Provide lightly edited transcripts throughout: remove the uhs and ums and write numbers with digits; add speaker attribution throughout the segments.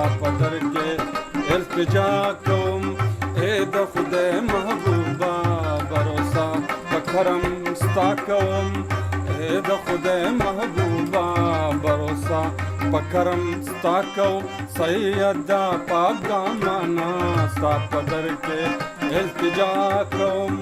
Speaker 1: ستا په در کې التجا کوم اے د خدای محبوبا بروسا په کرم ستا کوم اے د خدای محبوبا بروسا په کرم ستا کوم سیدا پاک دامانا ستا په در کې التجا کوم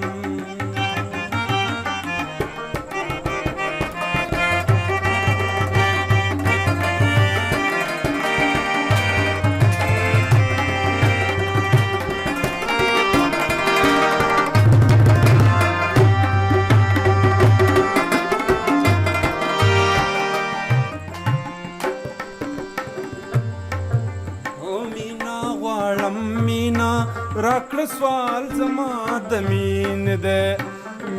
Speaker 1: راکړه سوال زما د مین دی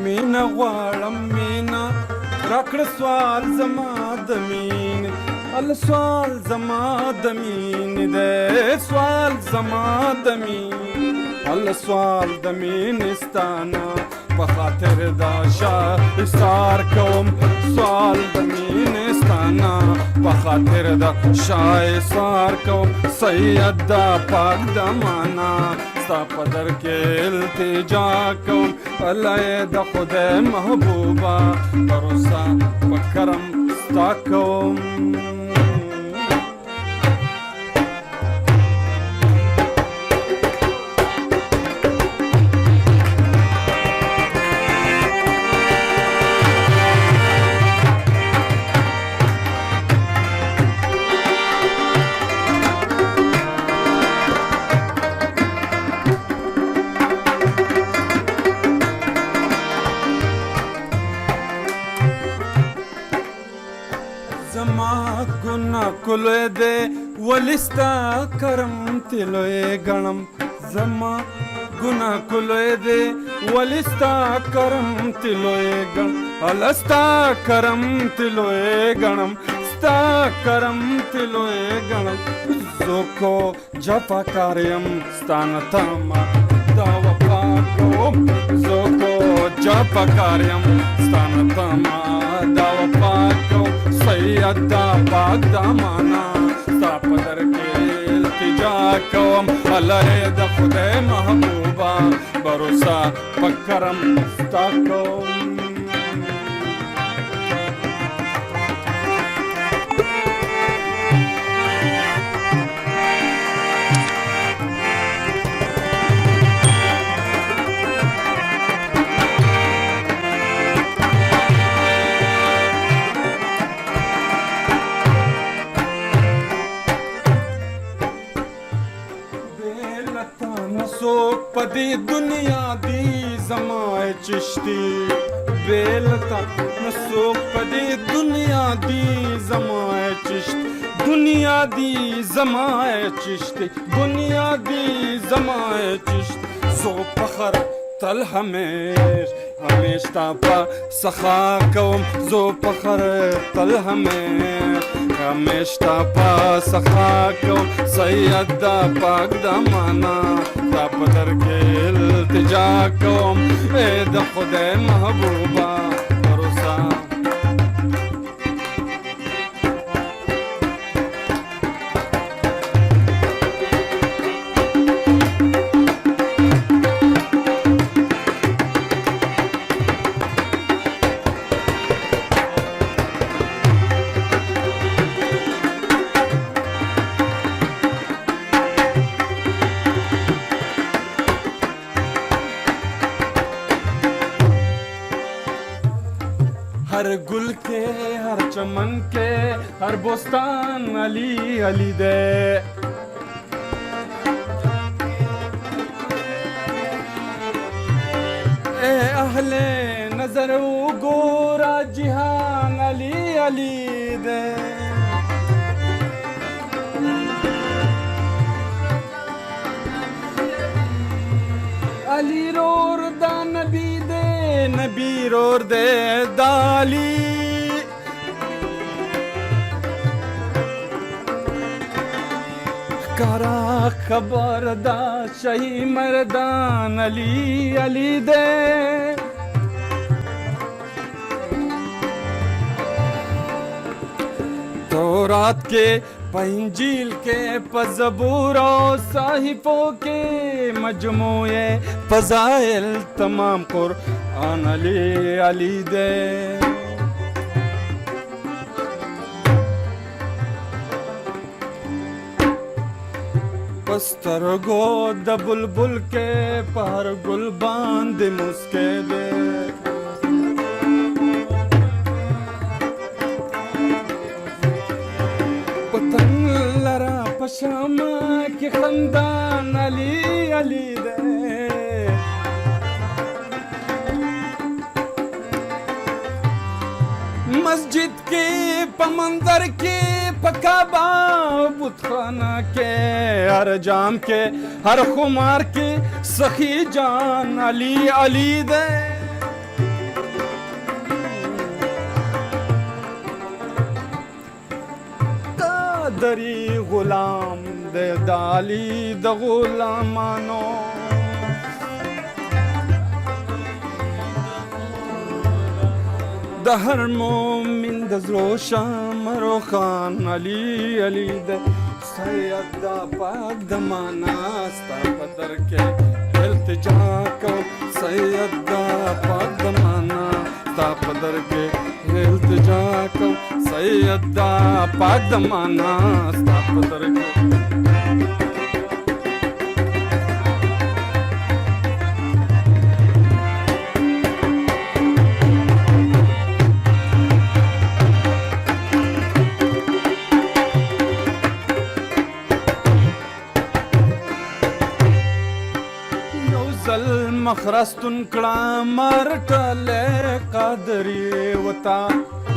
Speaker 1: مینا غواړم مینا راکړه سوال زما د مین ال سوال زما د مین دی سوال زما د مین ال سوال د مین استانا په خاطر دا شاه سار کوم سوال د مین استانا په خاطر دا شاه سار کوم سید دا پاک دمانا ستا په در کې التجا کوم الله د خدای محبوبا بروسا په کرم ستا کوم زما ګنا کولې دې ولستا کرم تلوي غنم زما ګنا کولې دې ولستا کرم تلوي غنم الستا کرم تلوي غنم ستا کرم تلوي غنم زوکو جپا کاریم ستان تما دا وفا کوم زوکو جپا کاریم ستان تما دا وفا کوم سید دا پاک دامانا ستا په در کې التجا کوم الله د خدای محبوبا بروسا په کرم ستا کوم څوک په دې دنیا دی زما چشتي بیلتا نه څوک په دې دنیا دی زما چشت دنیا دی زما چشتي دنیا دی زما چشت زو فخر تل همیش تا په سخا کوم زو فخر تل همیش تا په سخا کوم سید دا پاک دمانا تا په در کې التجا کوم اے د خدای محبوبا بروسا हर गुल के हर चमन के हर बोस्तान अली अली दे ए अहले नजर गोरा जिहान अली अली दे अली रोर दा नबी दे नबी रोर दे दाली करा खबर दा शही मर्दान अली अली दे तौरात के पंजील के पज़बूर और साहिफों के मजमूए फज़ाइल तमाम कुरान अली अली दे पस्तरगो द बुलबुल के पर गुल बांध मुस्के दे पतंग लरा पशामा के खंदान अली अली दे मस्जिद के पमंदर के पकाबा बुतखाना के हर जाम के हर खुमार के सखी जान अली अली दे कादरी गुलाम दे दाली द गुलामानो दहर मोमिन दजरो शामरो खान अली अली दे सैयदा पाक दमाना स्ता पदर के इल्तिजा को सैयदा पाक दमाना स्ता पदर के इल्तिजा को सैयदा पाक दमाना स्ता पदर के मखरस्तुन कड़ा मरटले कादरी वता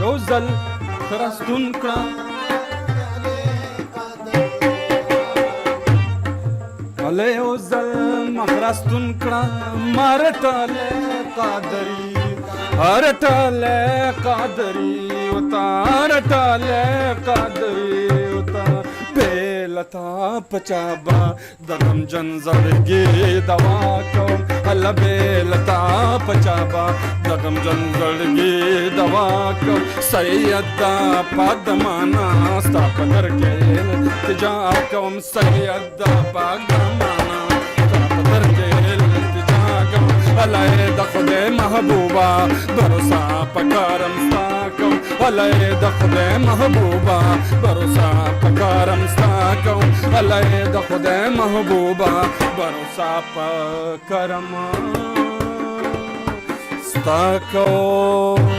Speaker 1: योजल खरस्तुन कड़ा अले योजल मखरस्तुन कड़ा मरटले कादरी हरटले कादरी वता हरटले कादरी वता बेलता पचाबा दगम जंजरगी दवा को अल बेलता पचाबा दगम जंजरगी दवा को सैयदा पादमाना स्ता पदर के तिजा कौम सैयदा पादमाना स्ता पदर के तिजा कौम अले दखदे महबूबा भरोसा पकारम स्ता कौम अले दखदे महबूबा भरोसा पकारम स्ता कौम अले दखदे महबूबा भरोसा पकारम स्ता कौम